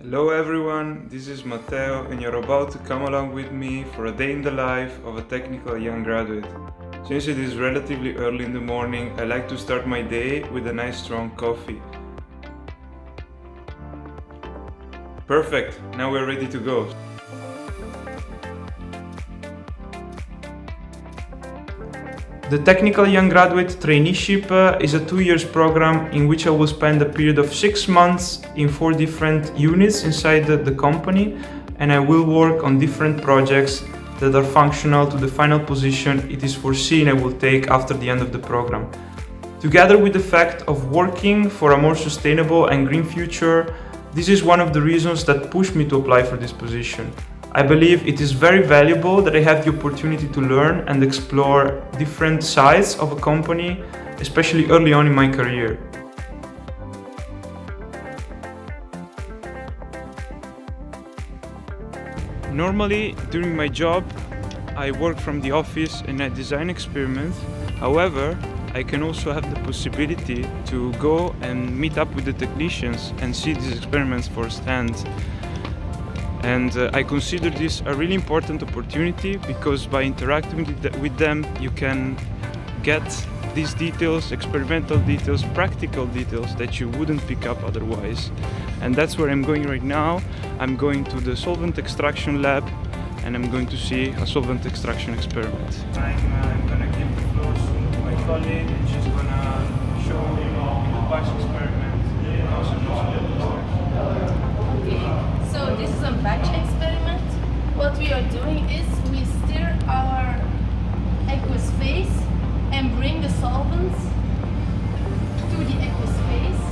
Hello everyone, this is Matteo and you're about to come along with me for a day in the life of a technical young graduate. Since it is relatively early in the morning, I like to start my day with a nice strong coffee. Perfect, now we're ready to go. The Technical Young Graduate Traineeship is a 2-year program in which I will spend a period of 6 months in 4 different units inside the company, and I will work on different projects that are functional to the final position it is foreseen I will take after the end of the program. Together with the fact of working for a more sustainable and green future, this is one of the reasons that pushed me to apply for this position. I believe it is very valuable that I have the opportunity to learn and explore different sides of a company, especially early on in my career. Normally, during my job, I work from the office and I design experiments. However, I can also have the possibility to go and meet up with the technicians and see these experiments firsthand. And I consider this a really important opportunity because by interacting with them, you can get these details, experimental details, practical details that you wouldn't pick up otherwise. And that's where I'm going right now. I'm going to the solvent extraction lab and I'm going to see a solvent extraction experiment. I'm going to give the floor to my colleague and she's going to show me the batch experiment and also do some Okay, so this is a batch experiment. What we are doing is we stir our aqueous phase and bring the solvents to the aqueous phase.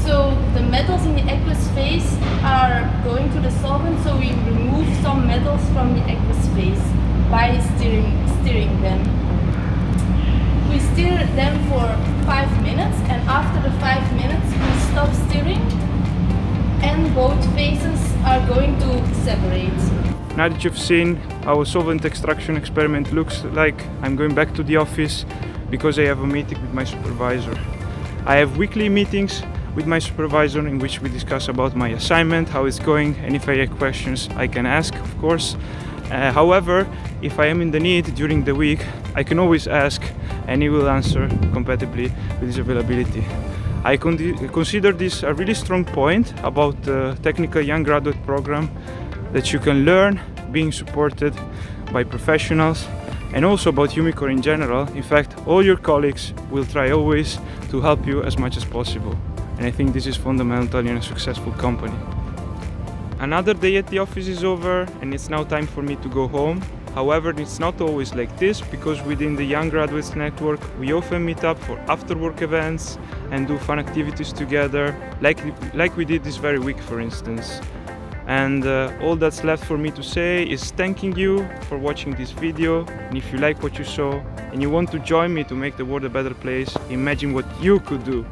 So the metals in the aqueous phase are going to the solvent, so we remove some metals from the aqueous phase by stirring them. We stir them for 5 minutes, and after the 5 minutes we stop stirring and both phases are going to separate. Now that you've seen how a solvent extraction experiment looks like, I'm going back to the office because I have a meeting with my supervisor. I have weekly meetings with my supervisor in which we discuss about my assignment, how it's going, and if I have questions I can ask, of course. However, if I am in the need during the week, I can always ask and he will answer compatibly with his availability. I consider this a really strong point about the Technical Young Graduate Program, that you can learn being supported by professionals, and also about Umicore in general. In fact, all your colleagues will try always to help you as much as possible. And I think this is fundamental in a successful company. Another day at the office is over and it's now time for me to go home. However, it's not always like this because within the Young Graduates Network we often meet up for after-work events and do fun activities together, like we did this very week, for instance. And all that's left for me to say is thanking you for watching this video, and if you like what you saw and you want to join me to make the world a better place, imagine what you could do